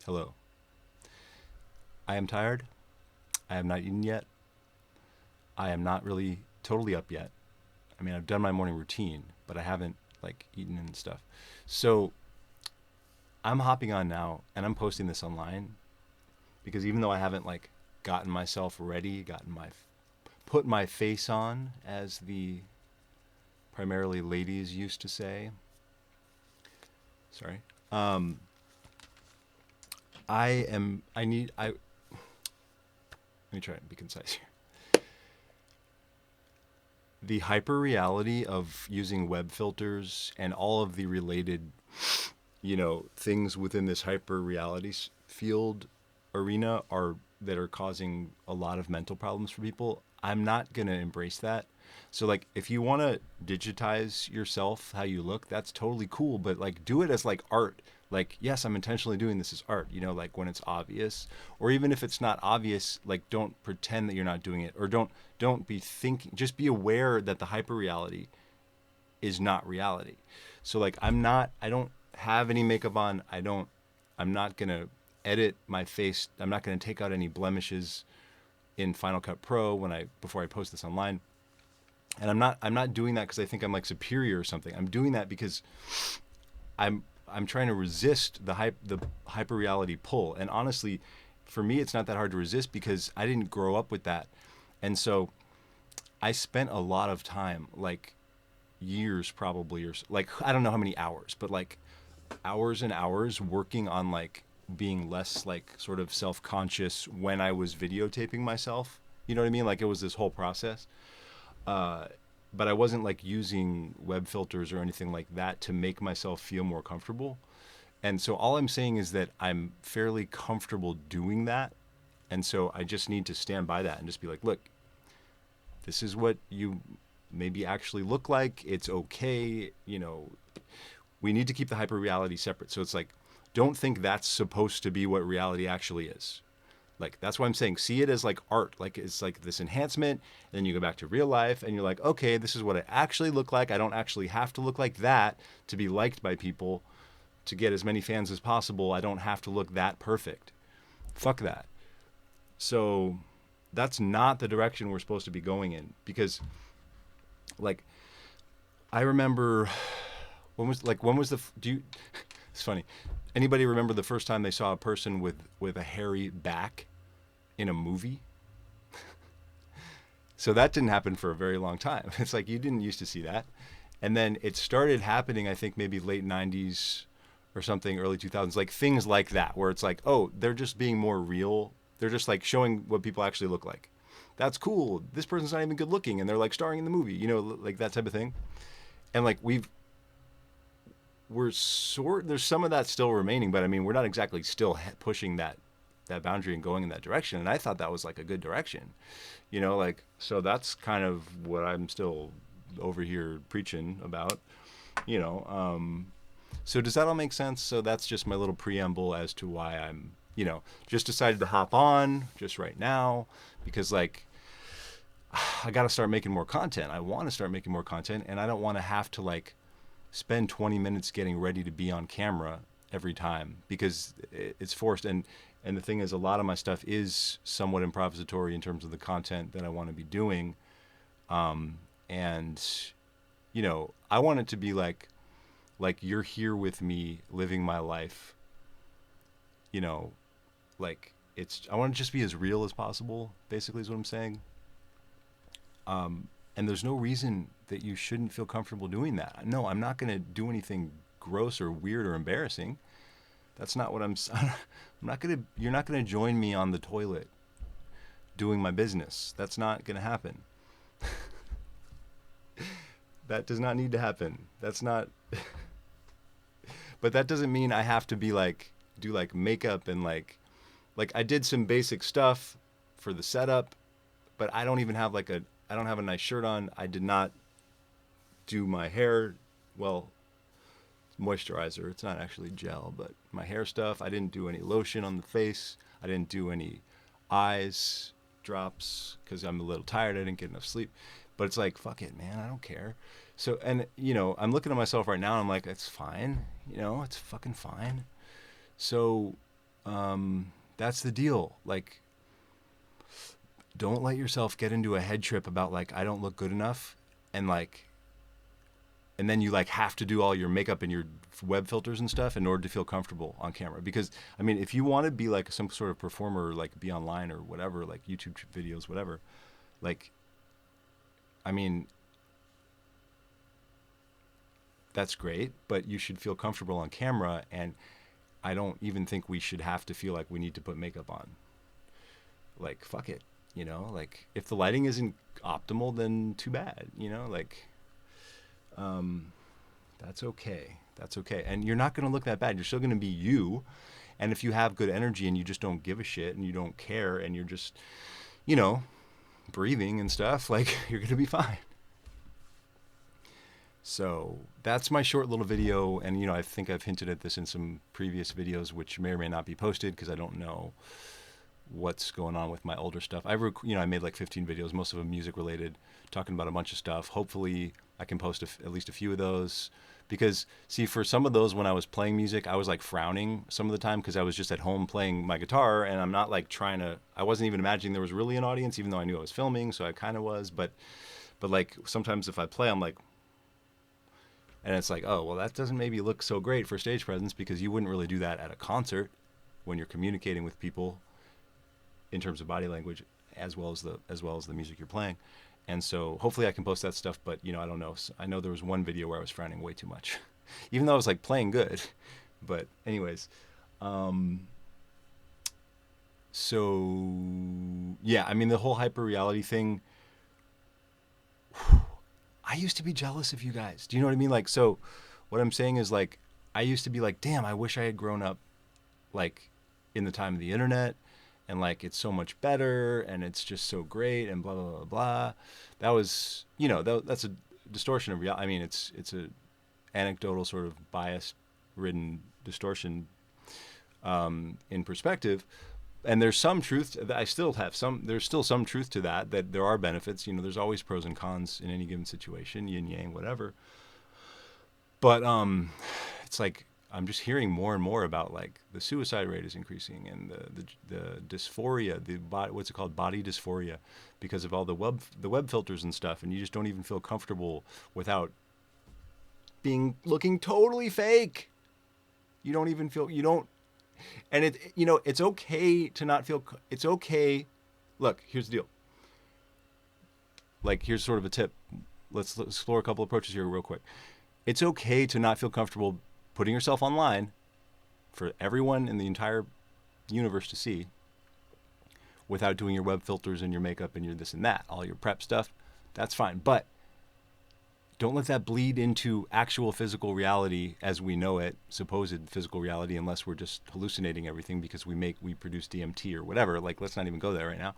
Hello. I am tired. I have not eaten yet. I am not really totally up yet. I mean, I've done my morning routine, but I haven't like eaten and stuff. So I'm hopping on now and I'm posting this online because even though I haven't like gotten myself ready, put my face on, as the primarily ladies used to say. Sorry. Um, let me try and be concise here. The hyperreality of using web filters and all of the related, things within this hyperreality field arena are that are causing a lot of mental problems for people. I'm not going to embrace that. So like if you want to digitize yourself how you look, that's totally cool, but like do it as like art. Like yes, I'm intentionally doing this as art, like when it's obvious, or even if it's not obvious, like don't pretend that you're not doing it, or don't be thinking, just be aware that the hyperreality is not reality. So like I don't have any makeup on. I'm not going to edit my face. I'm not going to take out any blemishes in Final Cut Pro before I post this online. And I'm not doing that because I think I'm like superior or something. I'm doing that because I'm trying to resist the hyper reality pull. And honestly, for me it's not that hard to resist because I didn't grow up with that. And so I spent a lot of time, like years probably, or like I don't know how many hours, but like hours and hours working on like being less like sort of self-conscious when I was videotaping myself. You know what I mean? Like it was this whole process. Uh, but I wasn't like using web filters or anything like that to make myself feel more comfortable. And so all I'm saying is that I'm fairly comfortable doing that. And so I just need to stand by that and just be like, look, this is what you maybe actually look like. It's okay. We need to keep the hyper reality separate. So it's like, don't think that's supposed to be what reality actually is. Like that's why I'm saying see it as like art. Like it's like this enhancement. And then you go back to real life and you're like, okay, this is what I actually look like. I don't actually have to look like that to be liked by people, to get as many fans as possible. I don't have to look that perfect. Fuck that. So that's not the direction we're supposed to be going in, because like I remember when was the do you it's funny. Anybody remember the first time they saw a person with a hairy back in a movie? So that didn't happen for a very long time. It's like you didn't used to see that. And then it started happening, I think maybe late 90s or something, early 2000s, like things like that, where it's like, oh, they're just being more real. They're just like showing what people actually look like. That's cool. This person's not even good looking and they're like starring in the movie, like that type of thing. And like there's some of that still remaining, but I mean, we're not exactly still pushing that boundary and going in that direction. And I thought that was like a good direction, like, so that's kind of what I'm still over here preaching about, you know. So does that all make sense? So that's just my little preamble as to why I'm, just decided to hop on just right now, because like I got to start making more content. I want to start making more content, and I don't want to have to like spend 20 minutes getting ready to be on camera every time, because it's forced. And the thing is, a lot of my stuff is somewhat improvisatory in terms of the content that I want to be doing. And I want it to be like you're here with me living my life, you know, like I want to just be as real as possible, basically is what I'm saying. And there's no reason that you shouldn't feel comfortable doing that. No, I'm not going to do anything gross or weird or embarrassing. That's not what I'm not going to, you're not going to join me on the toilet doing my business. That's not going to happen. That does not need to happen. That's not, but that doesn't mean I have to be like, do like makeup and like I did some basic stuff for the setup, but I don't even have I don't have a nice shirt on. I did not do my hair. Well, moisturizer. It's not actually gel, but my hair stuff. I didn't do any lotion on the face. I didn't do any eyes drops because I'm a little tired. I didn't get enough sleep. But it's like, fuck it, man. I don't care. So, and, I'm looking at myself right now and I'm like, it's fine. It's fucking fine. So That's the deal. Like, don't let yourself get into a head trip about like, I don't look good enough. And like, and then you like have to do all your makeup and your web filters and stuff in order to feel comfortable on camera. Because I mean, if you want to be like some sort of performer, like be online or whatever, like YouTube videos, whatever, like, I mean, that's great, but you should feel comfortable on camera. And I don't even think we should have to feel like we need to put makeup on. Like, fuck it, like if the lighting isn't optimal, then too bad, like, that's okay. That's okay. And you're not going to look that bad. You're still going to be you. And if you have good energy and you just don't give a shit and you don't care and you're just, you know, breathing and stuff, like, you're going to be fine. So that's my short little video. And, I think I've hinted at this in some previous videos, which may or may not be posted because I don't know what's going on with my older stuff. I made like 15 videos, most of them music related, talking about a bunch of stuff. Hopefully I can post at least a few of those, because see, for some of those, when I was playing music, I was like frowning some of the time because I was just at home playing my guitar, and I'm not like I wasn't even imagining there was really an audience, even though I knew I was filming, so I kind of was, but like sometimes if I play, I'm like, and it's like, oh, well, that doesn't maybe look so great for stage presence, because you wouldn't really do that at a concert when you're communicating with people in terms of body language, as well as the music you're playing. And so hopefully I can post that stuff, but I don't know. I know there was one video where I was frowning way too much, even though I was like playing good. But anyways, so yeah, I mean, the whole hyperreality thing, I used to be jealous of you guys. Do you know what I mean? Like, so what I'm saying is, like, I used to be like, damn, I wish I had grown up like in the time of the internet, and like it's so much better and it's just so great and blah blah blah blah. That was, that's a distortion of reality. I mean, it's a anecdotal sort of bias ridden distortion in perspective. And there's some truth that there's still some truth to that there are benefits. There's always pros and cons in any given situation, yin yang, whatever. But it's like, I'm just hearing more and more about like the suicide rate is increasing, and the dysphoria, what's it called, body dysphoria, because of all the web filters and stuff, and you just don't even feel comfortable without looking totally fake. You don't even feel, and it's okay to not feel. It's okay. Look, here's the deal. Like, here's sort of a tip. Let's explore a couple approaches here real quick. It's okay to not feel comfortable putting yourself online for everyone in the entire universe to see without doing your web filters and your makeup and your this and that, all your prep stuff. That's fine. But don't let that bleed into actual physical reality as we know it, supposed physical reality, unless we're just hallucinating everything because we produce DMT or whatever. Like, let's not even go there right now.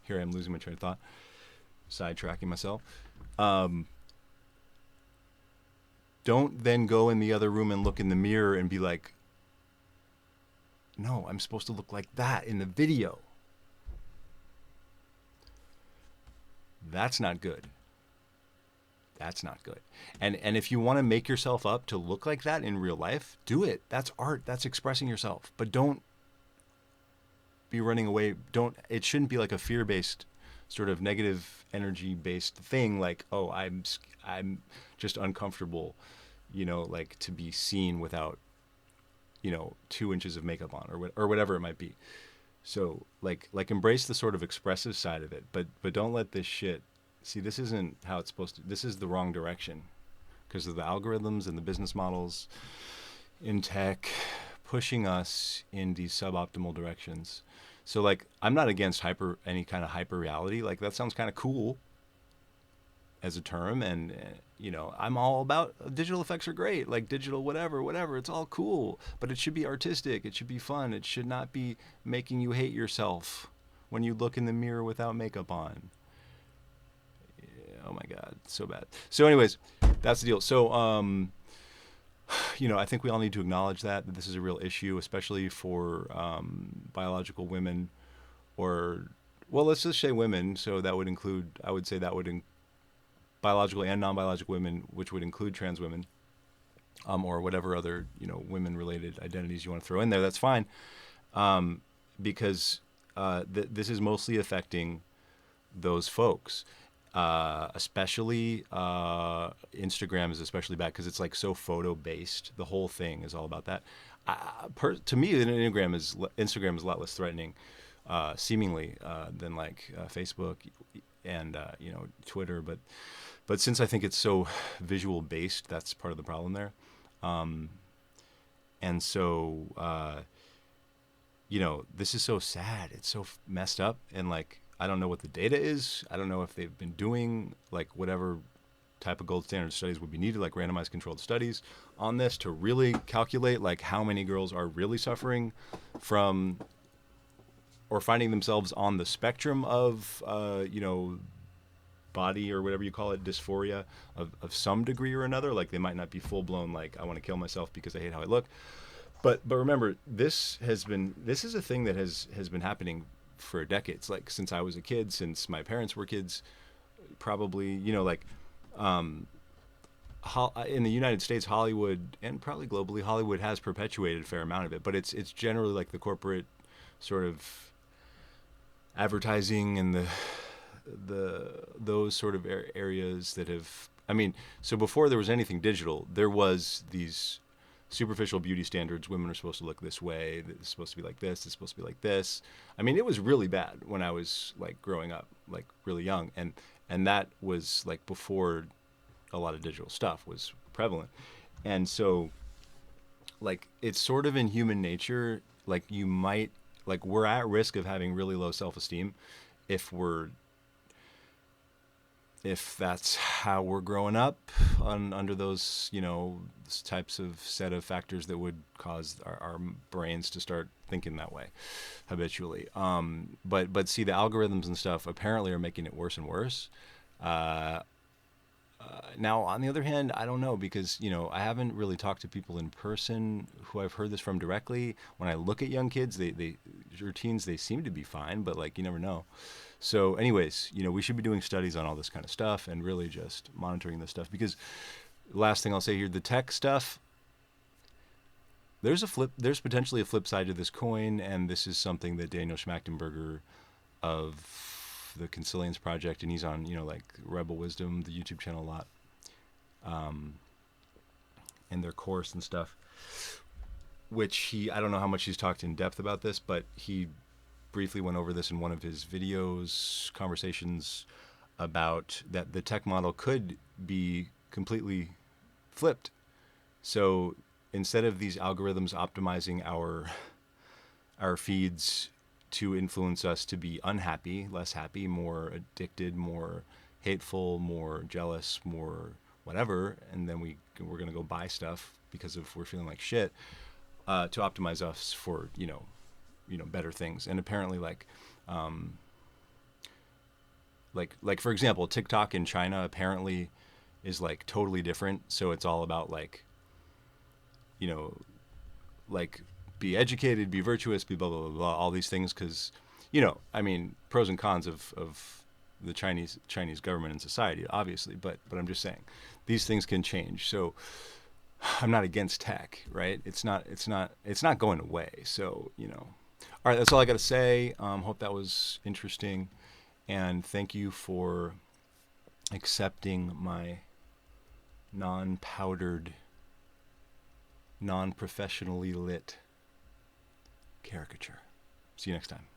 Here I am losing my train of thought, sidetracking myself. Don't then go in the other room and look in the mirror and be like, no, I'm supposed to look like that in the video. That's not good. That's not good. And if you want to make yourself up to look like that in real life, do it. That's art. That's expressing yourself. But don't be running away. It shouldn't be like a fear-based, sort of negative energy-based thing, like, oh, I'm just uncomfortable, like to be seen without, 2 inches of makeup on, or whatever it might be. So like embrace the sort of expressive side of it, but don't let this shit. See, this isn't how it's supposed to. This is the wrong direction, because of the algorithms and the business models in tech pushing us in these suboptimal directions. So like, I'm not against any kind of hyper reality. Like, that sounds kind of cool as a term, and I'm all about digital effects are great, like digital whatever, it's all cool, but it should be artistic, it should be fun, it should not be making you hate yourself when you look in the mirror without makeup on. Oh my god, so bad. So anyways, that's the deal. So I think we all need to acknowledge that this is a real issue, especially for biological women, or, well, let's just say women. So that would include, biological and non-biological women, which would include trans women. or whatever other women-related identities you want to throw in there. That's fine, because this is mostly affecting those folks. Especially Instagram is especially bad because it's like so photo based. The whole thing is all about that. To me, Instagram is a lot less threatening, seemingly, than like Facebook and Twitter. But since I think it's so visual based, that's part of the problem there. And so this is so sad. It's so messed up. And like, I don't know what the data is. I don't know if they've been doing like whatever type of gold standard studies would be needed, like randomized controlled studies on this to really calculate like how many girls are really suffering from or finding themselves on the spectrum of, body or whatever you call it, dysphoria of some degree or another. Like they might not be full blown, like I want to kill myself because I hate how I look. But remember, this is a thing that has been happening for decades. Like since I was a kid, since my parents were kids, probably in the United States, Hollywood and probably globally, Hollywood has perpetuated a fair amount of it. But it's generally like the corporate sort of advertising and those sort of areas that have. I mean, so before there was anything digital, there was these superficial beauty standards. Women are supposed to look this way. It's supposed to be like this. It's supposed to be like this. I mean, it was really bad when I was like growing up, like really young, and that was like before a lot of digital stuff was prevalent. And so, like, it's sort of in human nature. Like, we're at risk of having really low self-esteem if that's how we're growing up under those, types of set of factors that would cause our brains to start thinking that way habitually. But see, the algorithms and stuff apparently are making it worse and worse. Now, on the other hand, I don't know because, I haven't really talked to people in person who I've heard this from directly. When I look at young kids, or teens, they seem to be fine, but like, you never know. So anyways, we should be doing studies on all this kind of stuff and really just monitoring this stuff because last thing I'll say here, the tech stuff, there's potentially a flip side to this coin. And this is something that Daniel Schmachtenberger of the Consilience Project, and he's on, like Rebel Wisdom, the YouTube channel a lot, and their course and stuff, which I don't know how much he's talked in depth about this, but he briefly went over this in one of his videos, conversations about that the tech model could be completely flipped. So instead of these algorithms optimizing our feeds to influence us to be unhappy, less happy, more addicted, more hateful, more jealous, more whatever, and then we're going to go buy stuff because we're feeling like shit, to optimize us for better things. And apparently like for example, TikTok in China apparently is like totally different. So it's all about like like be educated, be virtuous, be blah blah blah, blah all these things because I mean, pros and cons of the Chinese government and society obviously, but I'm just saying these things can change. So I'm not against tech, right? It's not going away. So all right, that's all I got to say. Hope that was interesting, and thank you for accepting my non-powdered, non-professionally lit caricature. See you next time.